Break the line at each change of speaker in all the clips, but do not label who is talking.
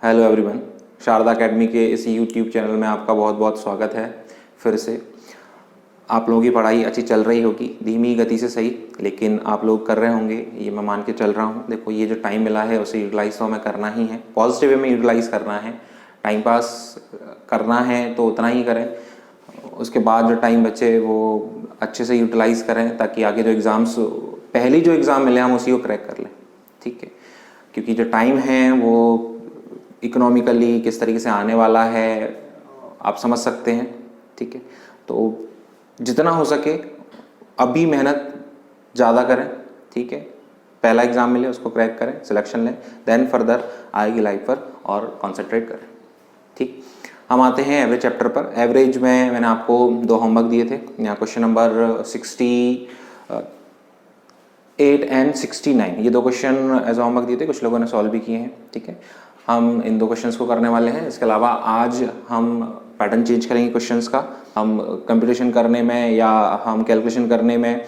Hello everyone, Sharda academy के इस YouTube channel में आपका बहुत बहुत स्वागत है। फिर से आप लोगों की पढ़ाई अच्छी चल रही होगी, धीमी गति से सही, लेकिन आप लोग कर रहे होंगे, ये मैं मान के चल रहा हूँ। देखो, ये जो टाइम मिला है उसे यूटिलाइज तो हमें करना ही है, पॉजिटिव वे में यूटिलाइज करना है। टाइम पास करना है तो उतना ही करें, उसके बाद जो टाइम बचे वो अच्छे से यूटिलाइज करें ताकि आगे जो एग्ज़ाम्स, पहली जो एग्ज़ाम मिले हम उसी को क्रैक कर लें। ठीक है, क्योंकि जो टाइम है वो इकोनॉमिकली किस तरीके से आने वाला है आप समझ सकते हैं। ठीक है, तो जितना हो सके अभी मेहनत ज़्यादा करें। ठीक है, पहला एग्ज़ाम मिले उसको क्रैक करें, सिलेक्शन लें, देन फर्दर आएगी लाइफ पर और कॉन्सेंट्रेट करें। ठीक, हम आते हैं एवरेज चैप्टर पर। एवरेज में मैंने आपको 2 होमवर्क दिए थे, यहाँ क्वेश्चन नंबर 68 एंड 69, ये 2 क्वेश्चन एज होमवर्क दिए थे, कुछ लोगों ने सॉल्व भी किए हैं। ठीक है, हम इन 2 क्वेश्चंस को करने वाले हैं। इसके अलावा आज हम पैटर्न चेंज करेंगे क्वेश्चंस का। हम कंप्यूटेशन करने में या हम कैलकुलेशन करने में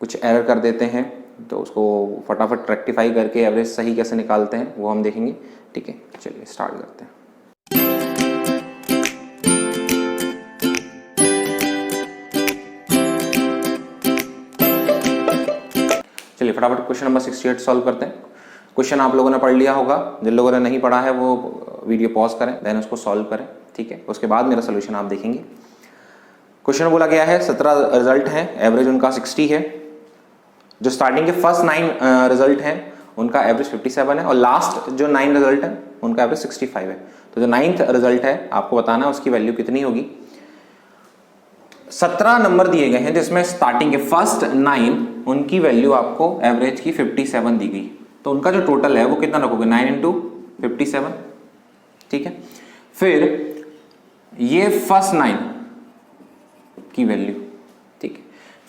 कुछ एरर कर देते हैं तो उसको फटाफट रेक्टिफाई करके एवरेज सही कैसे निकालते हैं वो हम देखेंगे। ठीक है, चलिए स्टार्ट करते हैं। चलिए फटाफट क्वेश्चन नंबर 68 सॉल्व करते हैं। क्वेश्चन आप लोगों ने पढ़ लिया होगा, जिन लोगों ने नहीं पढ़ा है वो वीडियो पॉज करें, देन उसको सॉल्व करें। ठीक है, उसके बाद मेरा सोल्यूशन आप देखेंगे। क्वेश्चन बोला गया है 17 रिजल्ट हैं, एवरेज उनका 60 है। जो स्टार्टिंग के फर्स्ट 9 रिजल्ट हैं उनका एवरेज 57 है और लास्ट जो 9 रिजल्ट है उनका एवरेज 65 है। तो जो 9th रिजल्ट है आपको बताना है उसकी वैल्यू कितनी होगी। 17 नंबर दिए गए हैं जिसमें स्टार्टिंग के फर्स्ट 9 उनकी वैल्यू आपको एवरेज की 57 दी गई, तो उनका जो टोटल है वो कितना रखोगे, 9 इंटू 57। ठीक है, फिर ये फर्स्ट 9 की वैल्यू। ठीक है,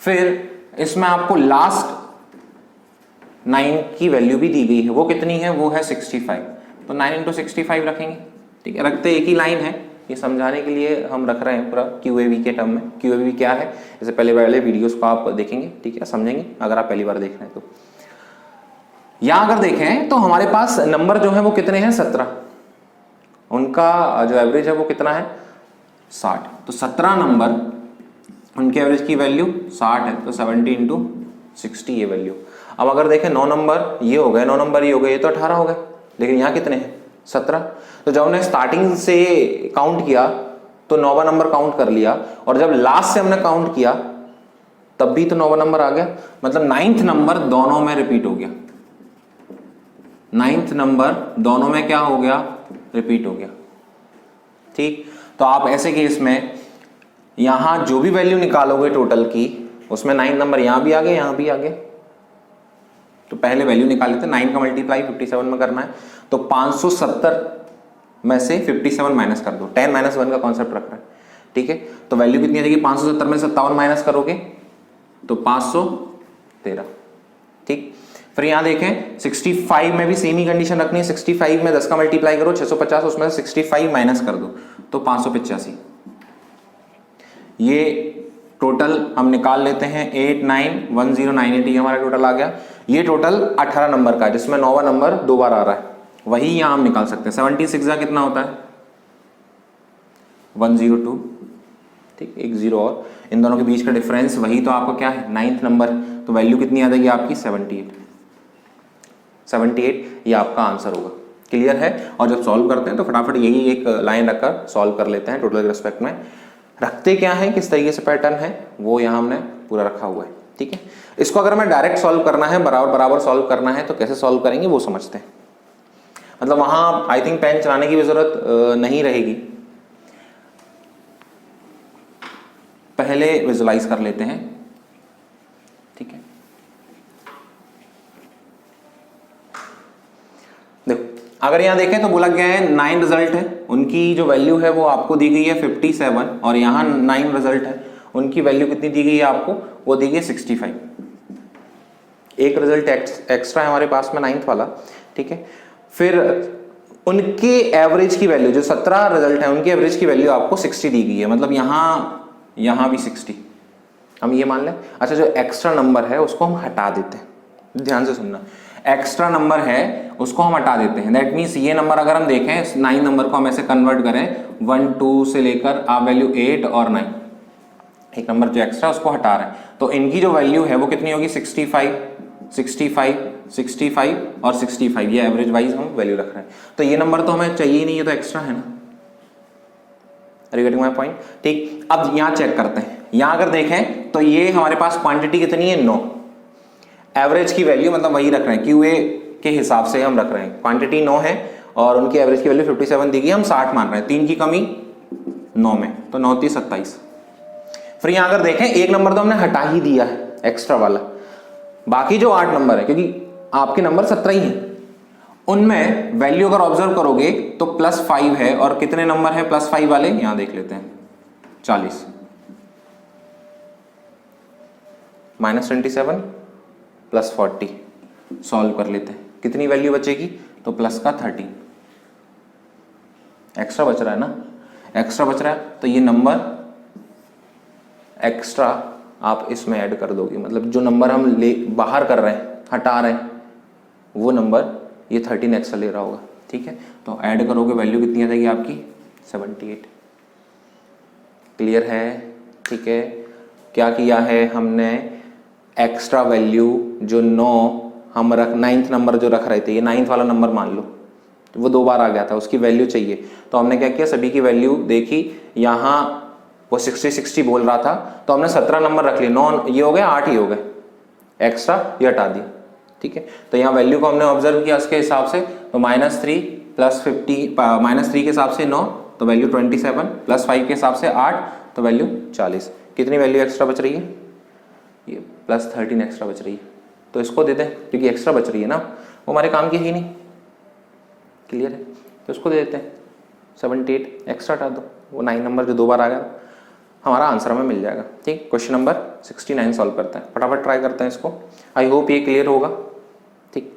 फिर इसमें आपको लास्ट 9 की वैल्यू भी दी गई है, वो कितनी है, वो है 65, तो 9 इंटू 65 रखेंगे। ठीक है, रखते एक ही लाइन है, ये समझाने के लिए हम रख रहे हैं पूरा QAV के टर्म में। QAV क्या है, जैसे पहले वाले वीडियोस को आप देखेंगे, ठीक है, समझेंगे अगर आप पहली बार देख रहे हैं तो। यहां अगर देखें तो हमारे पास नंबर जो है वो कितने हैं, 17, उनका जो एवरेज है वो कितना है, 60। तो 17 नंबर उनके एवरेज की वैल्यू 60 है, तो 70 इंटू 60 ये वैल्यू। अब अगर देखें 9 नंबर ये हो गए, 9 नंबर ये हो गए, ये तो 18 हो गए, लेकिन यहाँ कितने हैं, 17। तो जब हमने स्टार्टिंग से काउंट किया तो 9वां नंबर काउंट कर लिया, और जब लास्ट से हमने काउंट किया तब भी तो 9वां नंबर आ गया, मतलब 9th नंबर दोनों में रिपीट हो गया। 9th नंबर दोनों में क्या हो गया, रिपीट हो गया। ठीक, तो आप ऐसे केस में यहां जो भी वैल्यू निकालोगे टोटल की, उसमें 9 नंबर यहां भी आ गए, यहां भी आ गए। तो पहले वैल्यू निकाल लेते हैं, 9 का मल्टीप्लाई 57 में करना है, तो 570 में से 57 माइनस कर दो, 10 - 1 का कॉन्सेप्ट रख रहा है। ठीक है, तो वैल्यू कितनी आ जाएगी, 570 में 57 माइनस करोगे तो 513। ठीक, फिर यहां देखें 65 में भी सेम ही कंडीशन रखनी है। 65 में 10 का मल्टीप्लाई करो, 650, उसमें से 65 माइनस कर दो तो 585। ये टोटल हम निकाल लेते हैं, 891098 ये हमारा टोटल आ गया। ये टोटल 18 नंबर का है जिसमें 9वां नंबर 2 बार आ रहा है, वही यहां हम निकाल सकते हैं। 76 का कितना होता है, 102। ठीक, एक 0 और इन दोनों के बीच का डिफरेंस, वही तो आपका क्या है, 9th नंबर, तो वैल्यू कितनी आ जाएगी आपकी, 78 ये आपका आंसर होगा। क्लियर है, और जब सॉल्व करते हैं तो फटाफट यही एक लाइन रखकर सॉल्व कर लेते हैं। टोटल के रिस्पेक्ट में रखते क्या है, किस तरीके से पैटर्न है, वो यहाँ हमने पूरा रखा हुआ है। ठीक है, इसको अगर हमें डायरेक्ट सॉल्व करना है, बराबर बराबर सॉल्व करना है, तो कैसे सॉल्व करेंगे वो समझते हैं। मतलब वहां आई थिंक पेन चलाने की भी जरूरत नहीं रहेगी, पहले विजुलाइज कर लेते हैं। ठीक है, देखो अगर यहां देखें तो बोला गया है 9 रिजल्ट है, उनकी जो वैल्यू है वो आपको दी गई है 57, और यहां 9 रिजल्ट है, उनकी वैल्यू कितनी दी गई है आपको, वो दी गई 65। एक रिजल्ट एक्स्ट्रा है हमारे पास में 9th वाला। ठीक है, फिर उनके एवरेज की वैल्यू, जो 17 रिजल्ट है उनकी एवरेज की वैल्यू आपको 60 दी गई है, मतलब यहां भी 60 हम ये मान लें। अच्छा, जो एक्स्ट्रा नंबर है उसको हम हटा देते हैं, ध्यान से सुनना। एक्स्ट्रा नंबर है उसको हम हटा देते हैं। दैट मीन्स ये नंबर अगर हम देखें 9 नंबर को हम ऐसे कन्वर्ट करें 1 2 से लेकर आप वैल्यू 8 और 9, एक नंबर जो एक्स्ट्रा उसको हटा रहे हैं, तो इनकी जो वैल्यू है वो कितनी होगी 65 65 65 और 65, ये एवरेज वाइज हम वैल्यू रख रहे हैं। तो ये नंबर तो हमें चाहिए ही नहीं, ये तो एक्स्ट्रा है ना। रिगार्डिंग माय पॉइंट, ठीक। अब यहां चेक करते हैं, यहां अगर देखें तो ये हमारे पास क्वांटिटी कितनी है 9, एवरेज की वैल्यू मतलब वही रख रहे हैं, क्यूए के हिसाब से हम रख रहे हैं। क्वांटिटी 9 है और उनकी एवरेज की वैल्यू 57 दी गई, हम 60 मान रहे हैं, 3 की कमी 9 में, तो 9 3 27। फिर यहां अगर देखें एक नंबर तो हमने हटा ही दिया है एक्स्ट्रा वाला, बाकी जो 8 नंबर है, क्योंकि आपके नंबर 17 ही है, उनमें वैल्यू अगर ऑब्जर्व करोगे तो +5 है, और कितने नंबर है +5 वाले यहां देख लेते हैं 40 -27 +40 सॉल्व कर लेते हैं, कितनी वैल्यू बचेगी, तो प्लस का 13 एक्स्ट्रा बच रहा है ना, एक्स्ट्रा बच रहा है, तो ये नंबर एक्स्ट्रा आप इसमें ऐड कर दोगे, मतलब जो नंबर हम ले बाहर कर रहे हैं हटा रहे हैं वो नंबर ये 13 एक्स्ट्रा ले रहा होगा, ठीक है। तो ऐड करोगे वैल्यू कितनी आ जाएगी आपकी 78। क्लियर है, ठीक है। क्या किया है हमने, एक्स्ट्रा वैल्यू जो 9 हम रख 9th नंबर जो रख रहे थे, ये 9th वाला नंबर मान लो, तो वो 2 बार आ गया था, उसकी वैल्यू चाहिए, तो हमने क्या किया, सभी की वैल्यू देखी, यहाँ वो 60 बोल रहा था तो हमने 17 नंबर रख लिए, 9 ये हो गए 8 ही हो गए, एक्स्ट्रा ये हटा दिया, ठीक है। तो यहाँ वैल्यू को हमने ऑब्जर्व किया उसके हिसाब से, तो -3 + 50 -3 के हिसाब से 9 तो वैल्यू 27 +5 के हिसाब से 8 तो वैल्यू 40। कितनी वैल्यू एक्स्ट्रा बच रही है, ये +13 एक्स्ट्रा बच रही है, तो इसको दे दें क्योंकि एक्स्ट्रा बच रही है ना, वो हमारे काम की है ही नहीं। क्लियर है, तो इसको दे देते हैं 78, एक्स्ट्रा हटा दो, वो 9 नंबर जो 2 बार आ गया हमारा आंसर हमें मिल जाएगा, ठीक। क्वेश्चन नंबर 69 सॉल्व करते हैं, फटाफट ट्राई करते हैं इसको, आई होप ये क्लियर होगा, ठीक।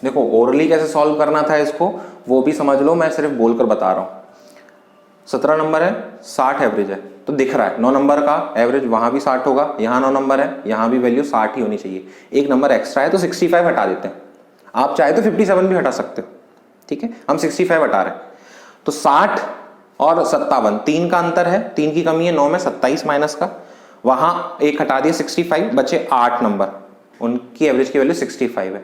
देखो ओरली कैसे सॉल्व करना था इसको वो भी समझ लो, मैं सिर्फ बोलकर बता रहा हूं। 17 नंबर है, 60 एवरेज है, तो दिख रहा है 9 नंबर का एवरेज वहां भी 60 होगा, यहां 9 नंबर है, यहां भी वैल्यू 60 ही होनी चाहिए, एक नंबर एक्स्ट्रा है तो 65 हटा देते हैं, आप चाहे तो 57 भी हटा सकते हो, ठीक है। हम 65 हटा रहे हैं, तो 60 और 57 3 का अंतर है, 3 की कमी है 9 में, 27 माइनस का, वहां एक हटा दिया 65, बचे 8 नंबर, उनकी एवरेज की वैल्यू 65 है,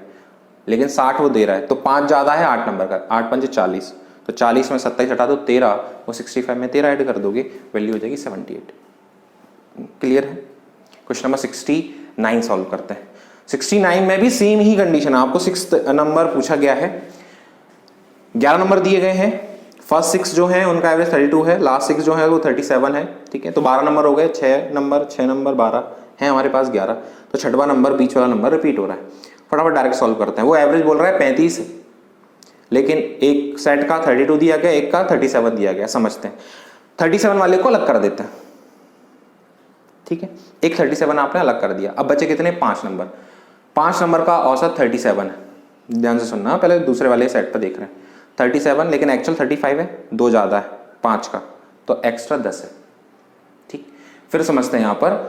लेकिन 60 वो दे रहा है, तो 5 ज्यादा है 8 नंबर का, 8 5 40, तो 40 में 27 हटा दो 13, वो 65 में 13 ऐड कर दोगे, वैल्यू हो जाएगी 78। क्लियर है। क्वेश्चन नंबर 69 सॉल्व करते हैं। 69 में भी सेम ही कंडीशन, आपको 6th नंबर पूछा गया है, 11 नंबर दिए गए हैं, फर्स्ट 6 जो है उनका एवरेज 32 है, लास्ट 6 जो है वो 37 है, ठीक है। तो 12 नंबर हो गए, 6 नंबर 12 है हमारे पास 11, तो 6वां नंबर बीच वाला नंबर रिपीट हो रहा है, फटाफट डायरेक्ट सॉल्व करते हैं। वो एवरेज बोल रहा है 35 है, लेकिन एक सेट का 32 दिया गया, एक का 37 दिया गया, समझते हैं। 37 वाले को अलग कर देते हैं, ठीक है, एक 37 आपने अलग कर दिया, अब बचे कितने 5 नंबर, 5 नंबर का औसत 37 है, ध्यान से सुनना, पहले दूसरे वाले सेट पर देख रहे हैं 37, लेकिन एक्चुअल 35 है, 2 ज्यादा है 5 का, तो एक्स्ट्रा 10 है, ठीक। फिर समझते हैं यहाँ पर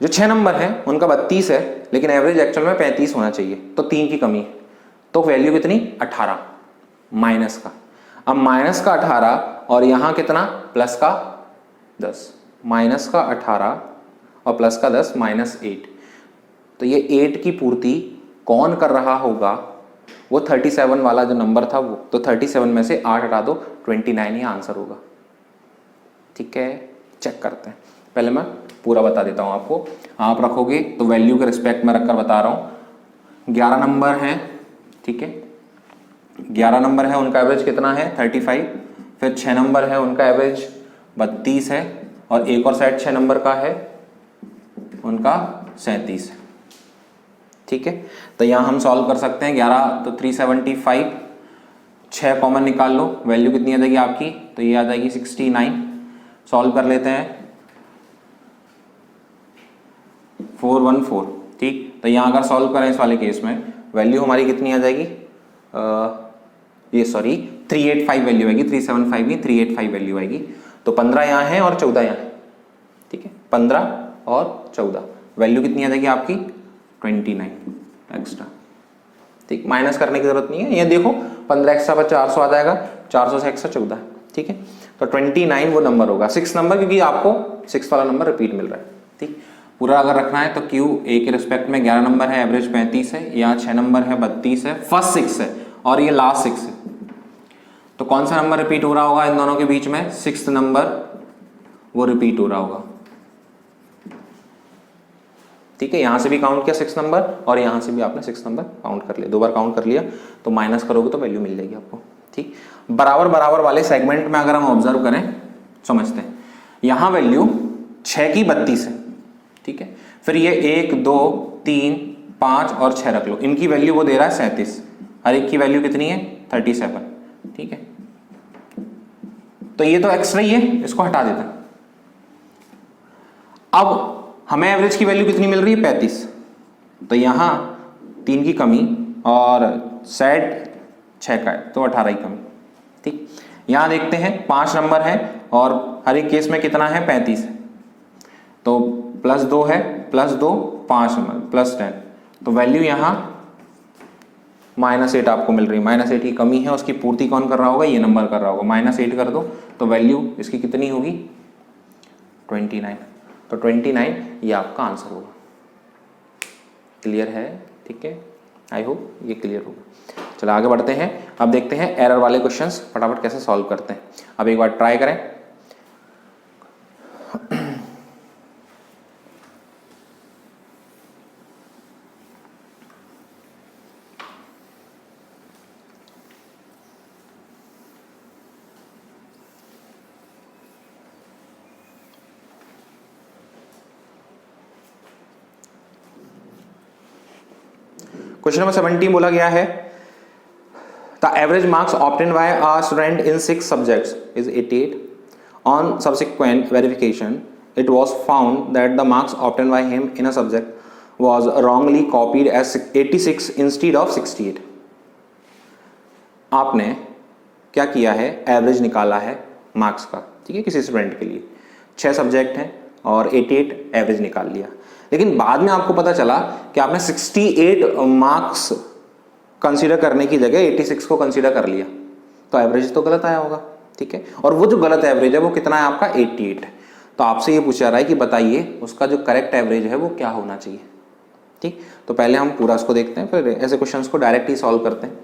जो 6 नंबर है उनका 32 है, लेकिन एवरेज एक्चुअल में 35 होना चाहिए, तो 3 की कमी है, तो वैल्यू कितनी 18 माइनस का, अब माइनस का 18 और यहां कितना प्लस का 10, माइनस का 18 और प्लस का 10 -8, तो ये 8 की पूर्ति कौन कर रहा होगा, वो 37 वाला जो नंबर था वो, तो 37 में से 8 हटा दो 29 ही आंसर होगा, ठीक है। चेक करते हैं, पहले मैं पूरा बता देता हूं आपको, आप रखोगे तो वैल्यू के रिस्पेक्ट में रखकर बता रहा हूं। 11 नंबर है, ठीक है, 11 नंबर है, उनका एवरेज कितना है 35, फिर 6 नंबर है उनका एवरेज 32 है, और एक और सेट 6 नंबर का है उनका 37 है, ठीक है। तो यहां हम सॉल्व कर सकते हैं, 11 तो 375, 6 कॉमन निकाल लो, वैल्यू कितनी आ जाएगी आपकी, तो ये आ जाएगी 69, सॉल्व कर लेते हैं 414, ठीक। तो यहां अगर सॉल्व करें इस वाले केस में वैल्यू हमारी कितनी आ जाएगी, ये सॉरी 385 वैल्यू आएगी, 375 नहीं 385 वैल्यू आएगी, तो 15 यहाँ है और 14 यहाँ है, ठीक है, 15 और 14, वैल्यू कितनी आ जाएगी आपकी 29 एक्स्ट्रा, ठीक, माइनस करने की जरूरत नहीं है, ये देखो 15 एक्स्ट्रा पर 400 आ जाएगा, 400 से एक्स्ट्रा 14, ठीक है, तो 29 वो नंबर होगा, 6 नंबर, क्योंकि आपको 6 वाला नंबर रिपीट मिल रहा है, ठीक। पूरा अगर रखना है तो क्यू ए के रिस्पेक्ट में 11 नंबर है, एवरेज 35 है, यहाँ 6 नंबर है 32 है, फर्स्ट 6 है और ये लास्ट 6 है, तो कौन सा नंबर रिपीट हो रहा होगा इन दोनों के बीच में, 6 नंबर वो रिपीट हो रहा होगा, ठीक है। यहां से भी काउंट किया 6 नंबर और यहां से भी आपने 6 नंबर काउंट कर लिया, 2 बार काउंट कर लिया, तो माइनस करोगे तो वैल्यू मिल जाएगी आपको, ठीक। बराबर बराबर वाले सेगमेंट में अगर हम ऑब्जर्व करें, समझते हैं, यहां वैल्यू 6 की 32 है, ठीक है, फिर ये 1 2 3 5 और 6 रख लो, इनकी वैल्यू वो दे रहा है 37, हर एक की वैल्यू कितनी है 37, ठीक है, तो ये तो एक्स्ट्रा ही है, इसको हटा देते हैं। अब हमें एवरेज की वैल्यू कितनी मिल रही है 35, तो यहां 3 की कमी और सेट 6 का है तो 18 की कमी, ठीक। यहां देखते हैं 5 नंबर है और हर एक केस में कितना है 35 है, तो +2 है, +2 5 नंबर +10, तो वैल्यू यहां -8 आपको मिल रही है, -8 की कमी है, उसकी पूर्ति कौन कर रहा होगा, ये नंबर कर रहा होगा, -8 कर दो तो वैल्यू इसकी कितनी होगी 29, तो 29 ये आपका आंसर होगा। क्लियर है, ठीक है, आई होप ये क्लियर होगा। चलो आगे बढ़ते हैं, अब देखते हैं एरर वाले क्वेश्चंस फटाफट कैसे सॉल्व करते हैं। अब एक बार ट्राई करें, क्वेश्चन नंबर 17 बोला गया है the average marks obtained by a student in 6 subjects is 88, on subsequent verification it was found that the marks obtained by him in a subject was wrongly copied as 86 instead of 68। आपने क्या किया है, average निकाला है marks का, ठीक है, किसी स्टूडेंट के लिए 6 सब्जेक्ट हैं और 88 एवरेज निकाल लिया, लेकिन बाद में आपको पता चला कि आपने 68 मार्क्स कंसीडर करने की जगह 86 को कंसीडर कर लिया, तो एवरेज तो गलत आया होगा, ठीक है, और वो जो गलत एवरेज है वो कितना है आपका 88 है, तो आपसे ये पूछा रहा है कि बताइए उसका जो करेक्ट एवरेज है वो क्या होना चाहिए, ठीक। तो पहले हम पूरा इसको देखते हैं, फिर ऐसे क्वेश्चंस को डायरेक्ट ही सॉल्व करते हैं,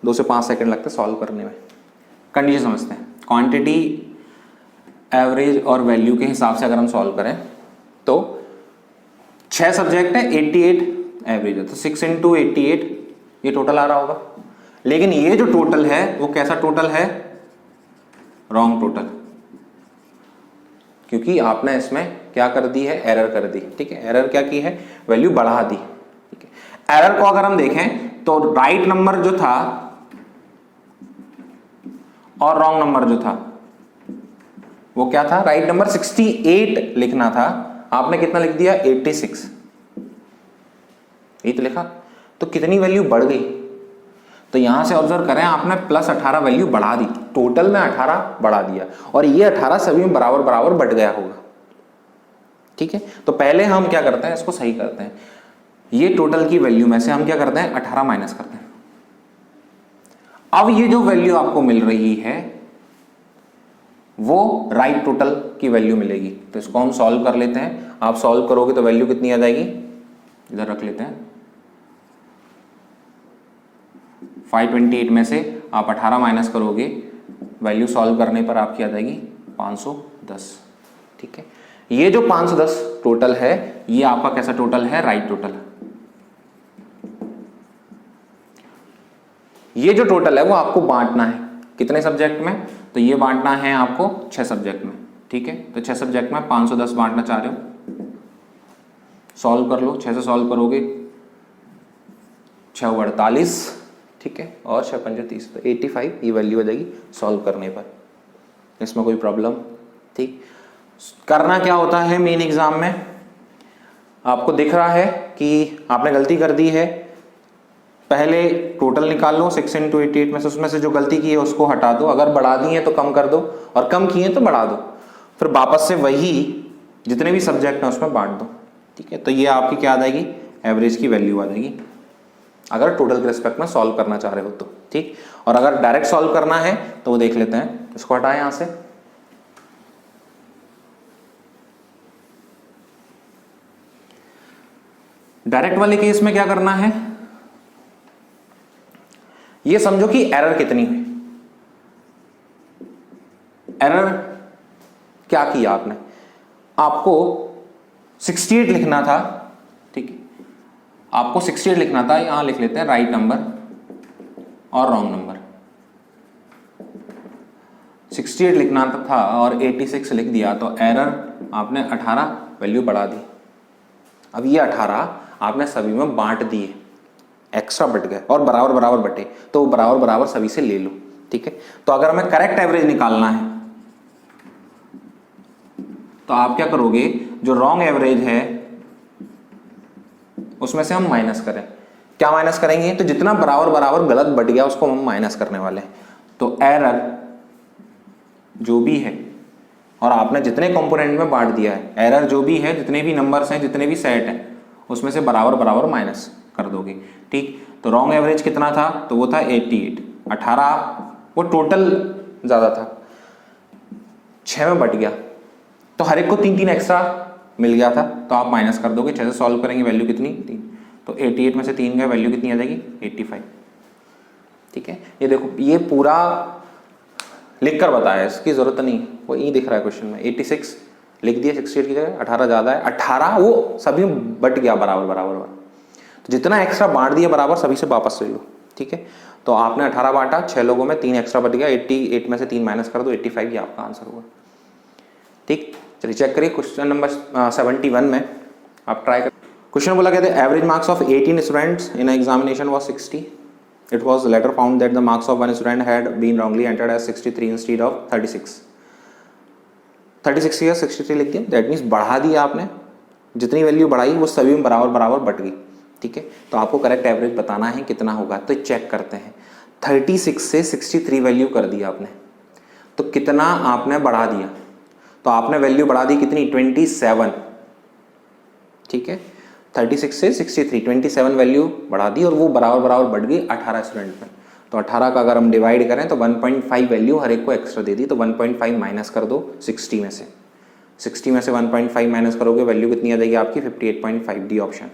2 से 5 सेकंड लगते हैं सॉल्व करने में। कंडीशन समझते हैं, क्वांटिटी एवरेज और वैल्यू के हिसाब से अगर हम सॉल्व करें तो 6 सब्जेक्ट है, 88 एवरेज है, तो 6 × 88 ये टोटल आ रहा होगा, लेकिन ये जो टोटल है वो कैसा टोटल है, रॉन्ग टोटल, क्योंकि आपने इसमें क्या कर दी है, एरर कर दी, ठीक है, एरर क्या की है, वैल्यू बढ़ा दी, ठीक है। एरर को अगर हम देखें तो राइट नंबर जो था और रॉन्ग नंबर जो था वो क्या था, राइट नंबर 68 लिखना था, आपने कितना लिख दिया 86, ये तो लिखा, तो कितनी वैल्यू बढ़ गई, तो यहां से ऑब्जर्व करें आपने +18 वैल्यू बढ़ा दी, टोटल में 18 बढ़ा दिया और ये 18 सभी में बराबर बराबर बढ़ गया होगा, ठीक है। तो पहले हम क्या करते हैं, इसको सही करते हैं, ये टोटल की वैल्यू में से हम क्या करते हैं 18 माइनस करते हैं। अब ये जो वैल्यू आपको मिल रही है वो राइट टोटल की वैल्यू मिलेगी, तो इसको हम सॉल्व कर लेते हैं। आप सॉल्व करोगे तो वैल्यू कितनी आ जाएगी, इधर रख लेते हैं, 528 में से आप 18 माइनस करोगे, वैल्यू सॉल्व करने पर आपकी आ जाएगी 510, ठीक है। ये जो 510 टोटल है ये आपका कैसा टोटल है, राइट टोटल। ये जो टोटल है वो आपको बांटना है कितने सब्जेक्ट में, तो ये बांटना है आपको 6 सब्जेक्ट में, ठीक है। तो 6 सब्जेक्ट में 510 बांटना चाह रहे हो, सॉल्व कर लो, 6 से सॉल्व करोगे 6 48, ठीक है, और 6 5 30, तो 85 ये वैल्यू आ जाएगी सॉल्व करने पर, इसमें कोई प्रॉब्लम, ठीक। करना क्या होता है, मेन एग्जाम में आपको दिख रहा है कि आपने गलती कर दी है, पहले टोटल निकाल लो 6 इंटू 88 में से, उसमें से जो गलती की है उसको हटा दो, अगर बढ़ा दी है तो कम कर दो और कम किए तो बढ़ा दो, फिर वापस से वही जितने भी सब्जेक्ट हैं उसमें बांट दो। ठीक है, तो ये आपकी क्या आ जाएगी, एवरेज की वैल्यू आ जाएगी, अगर टोटल के रिस्पेक्ट में सॉल्व करना चाह रहे हो तो। ठीक, और अगर डायरेक्ट सॉल्व करना है तो वो देख लेते हैं, इसको हटाएं यहां से। डायरेक्ट वाले केस में क्या करना है, ये समझो कि एरर कितनी हुई। एरर क्या किया आपने, आपको 68 लिखना था। ठीक है, आपको 68 लिखना था, यहां लिख लेते हैं राइट नंबर और रॉन्ग नंबर। 68 लिखना था और 86 लिख दिया, तो एरर आपने 18 वैल्यू बढ़ा दी। अब ये 18 आपने सभी में बांट दिए, एक्स्ट्रा बट गए और बराबर बराबर बटे, तो बराबर बराबर सभी से ले लो। ठीक है, तो अगर हमें करेक्ट एवरेज निकालना है तो आप क्या करोगे, जो रॉन्ग एवरेज है उसमें से हम माइनस करें। क्या माइनस करेंगे, तो जितना बराबर बराबर गलत बट गया उसको हम माइनस करने वाले हैं। तो एरर जो भी है, और आपने जितने कंपोनेंट में बांट दिया है, एरर जो भी है, जितने भी नंबर्स हैं, जितने भी सेट हैं, उसमें से बराबर बराबर माइनस कर दोगे। ठीक, तो रॉन्ग एवरेज कितना था, तो वो था 88, 18 वो टोटल ज्यादा था, 6 में बट गया, तो हर एक को 3-3 एक्स्ट्रा मिल गया था, तो आप माइनस कर दोगे। 6 से सॉल्व करेंगे, वैल्यू कितनी, 3, तो 88 में से 3 गए, वैल्यू कितनी आ जाएगी, 85। ठीक है, ये देखो, ये पूरा लिख कर बताया, इसकी जरूरत नहीं, वो यही दिख रहा है क्वेश्चन में। 86 लिख दिया 68 की जगह, 18 ज्यादा है, 18 वो सभी में बट गया बराबर बराबर, तो जितना एक्स्ट्रा बांट दिया बराबर सभी से वापस ले लो। ठीक है, तो आपने 18 बांटा, 6 लोगों में 3 एक्स्ट्रा बच गया, 88 में से 3 माइनस कर दो, 85 ये आपका आंसर हुआ। ठीक, चलिए चेक करिए क्वेश्चन नंबर 71 में आप ट्राई कर। क्वेश्चन बोला कहते हैं average marks of 18 students in examination was 60. It was later found that the marks of one student had been wrongly entered as 63 instead of 36. 36 या 63 लिख दिया, दैट मीन्स बढ़ा दिया आपने, जितनी वैल्यू बढ़ाई वो सभी में बराबर बराबर बट गई। ठीक है, तो आपको करेक्ट एवरेज बताना है कितना होगा, तो चेक करते हैं। 36 से 63 वैल्यू कर दिया आपने, तो कितना आपने बढ़ा दिया, तो आपने वैल्यू बढ़ा दी कितनी, 27। ठीक है, 36 से 63, 27 वैल्यू बढ़ा दी और वो बराबर बराबर बढ़ गई 18 स्टूडेंट में। तो 18 का अगर हम डिवाइड करें तो 1.5 वैल्यू हर एक को एक्स्ट्रा दे दी, तो 1.5 माइनस कर दो 60 में से। 60 में से 1.5 माइनस करोगे, वैल्यू कितनी आ जाएगी आपकी, 58.5, डी ऑप्शन।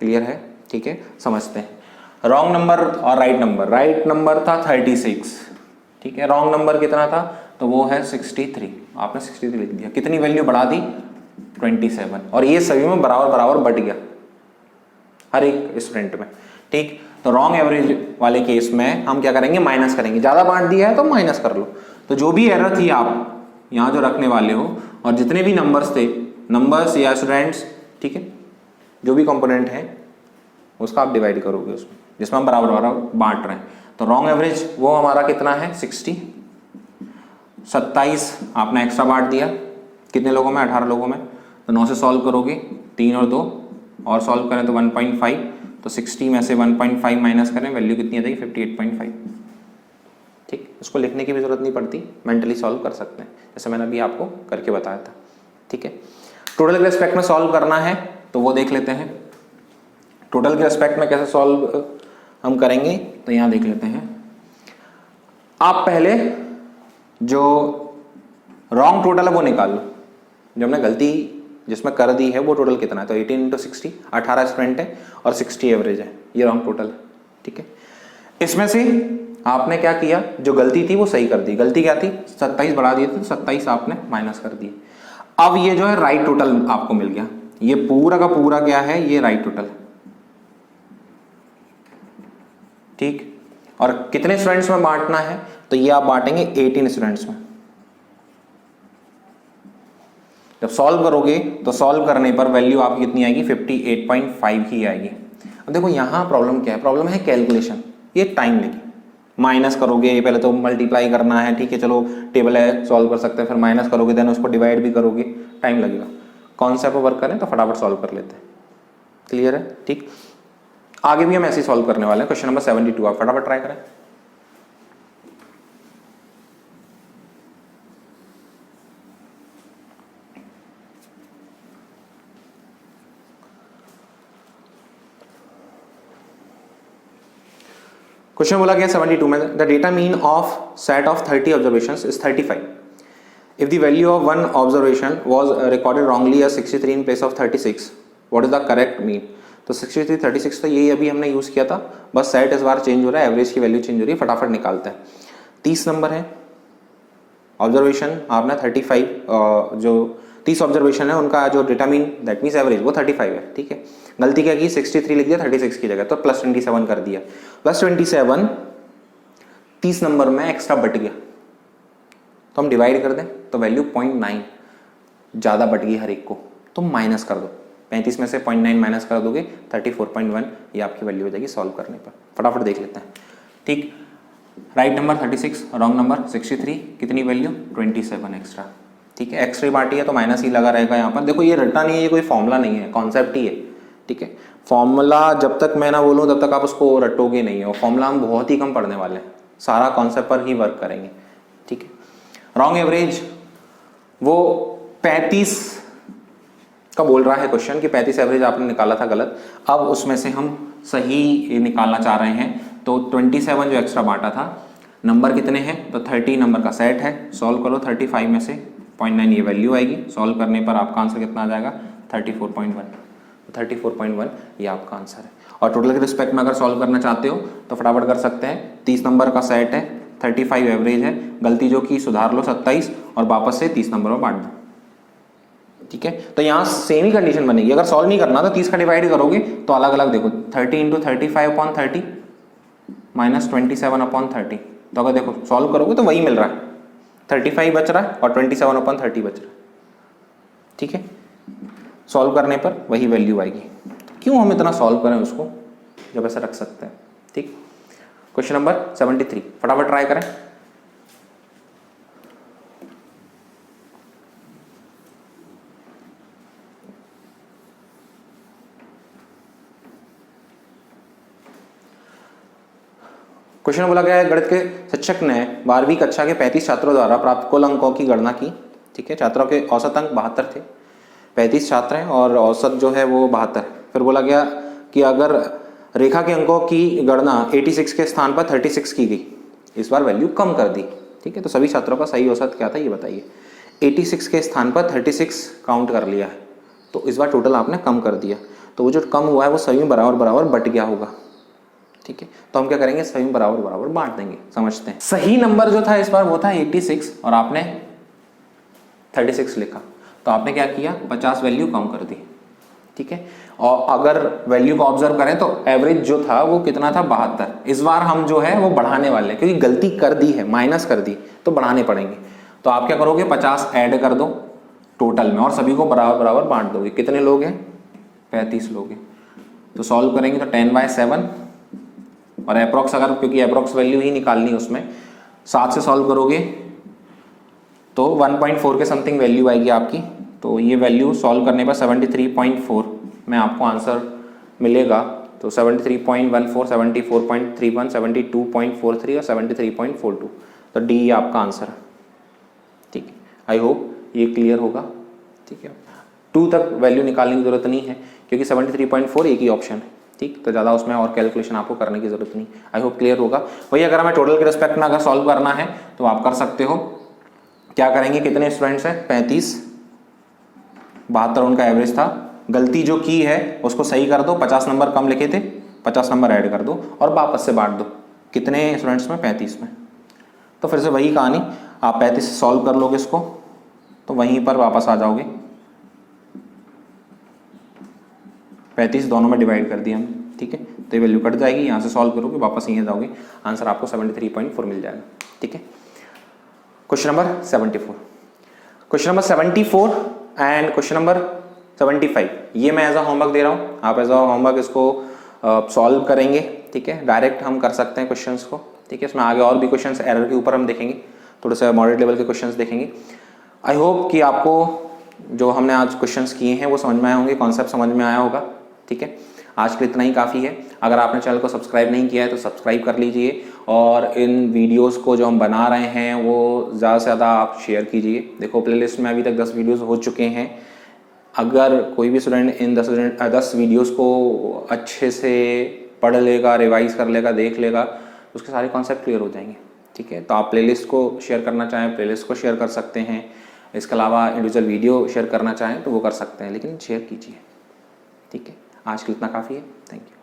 क्लियर है? ठीक है, समझते हैं। रॉन्ग नंबर और राइट नंबर। राइट नंबर था 36, ठीक है, रॉन्ग नंबर कितना था, तो वो है 63। आपने 63 लिख दिया, कितनी वैल्यू बढ़ा दी, 27, और ये सभी में बराबर बराबर बट गया हर एक स्टूडेंट में। ठीक, तो रॉन्ग एवरेज वाले केस में हम क्या करेंगे, माइनस करेंगे। ज्यादा बांट दिया है तो माइनस कर लो। तो जो भी एरर थी आप यहां जो रखने वाले हो, और जितने भी नंबर्स थे, नंबर्स या स्टूडेंट्स, ठीक है, जो भी कंपोनेंट है उसका आप डिवाइड करोगे उसमें, जिसमें हम बराबर बराबर बांट रहे हैं। तो रॉन्ग एवरेज वो हमारा कितना है, 60। 27 आपने एक्स्ट्रा बांट दिया, कितने लोगों में, 18 लोगों में, तो 9 से सॉल्व करोगे, 3 और 2 और सॉल्व करें तो 1.5, तो 60 में से 1.5 माइनस करें, वैल्यू कितनी आ जाएगी, 58.5। ठीक, उसको लिखने की भी जरूरत नहीं पड़ती, मेंटली सॉल्व कर सकते हैं, जैसे मैंने अभी आपको करके बताया था। ठीक है, टोटल के रिस्पेक्ट में सॉल्व करना है तो वो देख लेते हैं। टोटल के रिस्पेक्ट में कैसे सॉल्व हम करेंगे, तो यहां देख लेते हैं। आप पहले जो रॉन्ग टोटल है वो निकाल लो, जो हमने गलती जिसमें कर दी है वो टोटल कितना है, तो 18 इंटू 60, 18 स्टूडेंट है और 60 एवरेज है, ये रॉन्ग टोटल है। ठीक है, इसमें से आपने क्या किया, जो गलती थी वो सही कर दी। गलती क्या थी, 27 बढ़ा दिए थे, तो 27 आपने माइनस कर दिए। अब ये जो है राइट टोटल आपको मिल गया, ये पूरा का पूरा क्या है, ये राइट टोटल। ठीक, और कितने स्टूडेंट्स में बांटना है, तो ये आप बांटेंगे 18 स्टूडेंट्स में। जब सॉल्व करोगे तो सॉल्व करने पर वैल्यू आपकी कितनी आएगी, 58.5 ही आएगी। अब देखो यहां प्रॉब्लम क्या है, प्रॉब्लम है कैलकुलेशन, ये टाइम लेगी। माइनस करोगे, पहले तो मल्टीप्लाई करना है, ठीक है, चलो टेबल है सॉल्व कर सकते हैं, फिर माइनस करोगे, देन उसको डिवाइड भी करोगे, टाइम लगेगा। कॉन्सेप्ट पर वर्क करें तो फटाफट सॉल्व कर लेते हैं। क्लियर है? ठीक, आगे भी हम ऐसे ही सॉल्व करने वाले हैं। क्वेश्चन नंबर 72 आप फटाफट ट्राई करें। क्वेश्चन बोला गया 72 में, the data mean of set of 30 observations is 35. If the value of one observation was recorded wrongly as 63 in place of 36, what is the correct mean? तो 63 36 तो यही अभी हमने यूज किया था, बस सेट इस बार चेंज हो रहा है, एवरेज की वैल्यू चेंज हो रही है, फटाफट निकालते हैं। 30 नंबर है ऑब्जर्वेशन, आपने 35 जो 30 ऑब्जर्वेशन है उनका जो data mean that means average वो 35 है, ठीक है। गलती क्या की, 63 लिख दिया 36 की जगह, तो प्लस 27 कर दिया। प्लस 27 30 नंबर में एक्स्ट्रा बट गया, तो हम डिवाइड कर दें तो वैल्यू 0.9 ज़्यादा बट गई हर एक को, तो माइनस कर दो। 35 में से 0.9 माइनस कर दोगे 34.1, ये आपकी वैल्यू हो जाएगी सॉल्व करने पर। फटाफट देख लेते हैं, ठीक। राइट नंबर 36, रॉन्ग नंबर 63, कितनी वैल्यू 27 एक्स्ट्रा, ठीक है। एक्स्ट्रा पार्टी है तो माइनस ही लगा रहेगा यहाँ पर। देखो ये रट्टा नहीं है, ये कोई फॉर्मूला नहीं है, कॉन्सेप्ट ही है, ठीक है। फॉर्मूला जब तक मैं ना बोलूँ तब तक आप उसको रटोगे नहीं हो। फॉर्मूला हम बहुत ही कम पढ़ने वाले हैं, सारा कॉन्सेप्ट पर ही वर्क करेंगे, ठीक है। रॉन्ग एवरेज वो 35 का बोल रहा है क्वेश्चन कि 35 एवरेज आपने निकाला था गलत, अब उसमें से हम सही निकालना चाह रहे हैं। तो 27 जो एक्स्ट्रा बांटा था, नंबर कितने हैं, तो 30 नंबर का सेट है, सॉल्व करो 35 में से 0.9 ये वैल्यू आएगी, सॉल्व करने पर आपका आंसर कितना आ जाएगा 34.1, 34.1 ये आपका आंसर है। और टोटल के रिस्पेक्ट में अगर सॉल्व करना चाहते हो तो फटाफट कर सकते हैं। 30 नंबर का सेट है, 35 एवरेज है, गलती जो की सुधार लो 27 और वापस से 30 नंबर में बांट दो, ठीक है। तो यहाँ सेम ही कंडीशन बनेगी। अगर सॉल्व नहीं करना तो 30 का डिवाइड करोगे तो अलग अलग देखो, 30 इंटू 35/30 माइनस 27/30, तो अगर देखो सॉल्व करोगे तो वही मिल रहा है, 35 बच रहा है और 27/30 बच रहा है, ठीक है। सॉल्व करने पर वही वैल्यू आएगी, क्यों हम इतना सॉल्व करें उसको जब ऐसा रख सकते हैं, ठीक। क्वेश्चन नंबर 73 फटाफट ट्राई करें। क्वेश्चन बोला गया है, गणित के शिक्षक ने 12वीं कक्षा के 35 छात्रों द्वारा प्राप्त कुल अंकों की गणना की, ठीक है। छात्रों के औसत अंक 72 थे, 35 छात्र हैं और औसत जो है वो 72 है। फिर बोला गया कि अगर रेखा के अंकों की गणना 86 के स्थान पर 36 की गई, इस बार वैल्यू कम कर दी, ठीक है। तो सभी छात्रों का सही औसत क्या था ये बताइए। 86 के स्थान पर 36 काउंट कर लिया है, तो इस बार टोटल आपने कम कर दिया, तो वो जो कम हुआ है वो सभी में बराबर बराबर बट गया होगा, ठीक है। तो हम क्या करेंगे, सभी में बराबर बराबर बांट देंगे। समझते हैं, सही नंबर जो था इस बार वो था 86 और आपने 36 लिखा, तो आपने क्या किया 50 वैल्यू कम कर दी, ठीक है। और अगर वैल्यू को ऑब्जर्व करें तो एवरेज जो था वो कितना था 72। इस बार हम जो है वो बढ़ाने वाले हैं, क्योंकि गलती कर दी है, माइनस कर दी तो बढ़ाने पड़ेंगे। तो आप क्या करोगे 50 ऐड कर दो टोटल में और सभी को बराबर बराबर बांट दोगे। कितने लोग हैं 35 लोग हैं, तो सॉल्व करेंगे तो 10/7 और अप्रॉक्स, अगर क्योंकि अप्रॉक्स वैल्यू ही निकालनी है उसमें 7 से सॉल्व करोगे तो 1.4 के समथिंग वैल्यू आएगी आपकी। तो ये वैल्यू सॉल्व करने पर 73.4 में आपको आंसर मिलेगा। तो 73.14, 74.31, 72.43 और 73.42, तो डी ये आपका आंसर है, ठीक है। आई होप ये क्लियर होगा, ठीक है। 2 तक वैल्यू निकालने की जरूरत नहीं है क्योंकि 73.4 एक ही ऑप्शन है, ठीक। तो ज़्यादा उसमें और कैलकुलेशन आपको करने की जरूरत नहीं। आई होप क्लियर होगा। वही अगर हमें टोटल के रिस्पेक्ट में अगर सॉल्व करना है तो आप कर सकते हो। क्या करेंगे, कितने स्टूडेंट्स हैं 35, 72 उनका एवरेज था, गलती जो की है उसको सही कर दो, 50 नंबर कम लिखे थे 50 नंबर ऐड कर दो और वापस से बांट दो। कितने स्टूडेंट्स में 35 में, तो फिर से वही कहानी, आप 35 से सॉल्व कर लोगे इसको तो वहीं पर वापस आ जाओगे। 35 दोनों में डिवाइड कर दिया हम, ठीक है। तो ये वैल्यू कट जाएगी, यहाँ से सॉल्व करोगे वापस यहीं जाओगे, आंसर आपको 73.4 मिल जाएगा, ठीक है। Question number 74, question number 74 and question number 75 ये मैं एज अ होमवर्क दे रहा हूँ, आप एज अ होमवर्क इसको सॉल्व करेंगे, ठीक है। डायरेक्ट हम कर सकते हैं क्वेश्चंस को, ठीक है। इसमें आगे और भी क्वेश्चंस एरर के ऊपर हम देखेंगे, थोड़े से मॉडरेट लेवल के क्वेश्चंस देखेंगे। आई होप कि आपको जो हमने आज क्वेश्चंस किए हैं वो समझ में आए होंगे, कॉन्सेप्ट समझ में आया होगा, ठीक है। आज के लिए इतना ही काफ़ी है। अगर आपने चैनल को सब्सक्राइब नहीं किया है तो सब्सक्राइब कर लीजिए और इन वीडियोस को जो हम बना रहे हैं वो ज़्यादा से ज़्यादा आप शेयर कीजिए। देखो प्लेलिस्ट में अभी तक 10 वीडियोस हो चुके हैं। अगर कोई भी स्टूडेंट इन 10 वीडियोस को अच्छे से पढ़ लेगा, रिवाइज कर लेगा, देख लेगा, उसके सारे कॉन्सेप्ट क्लियर हो जाएंगे। ठीक है, तो आप प्लेलिस्ट को शेयर करना चाहें प्लेलिस्ट को शेयर कर सकते हैं। इसके अलावा इंडिविजुअल वीडियो शेयर करना चाहें तो वो कर सकते हैं, लेकिन शेयर कीजिए। ठीक है, आज के लिए इतना काफ़ी है। Thank you.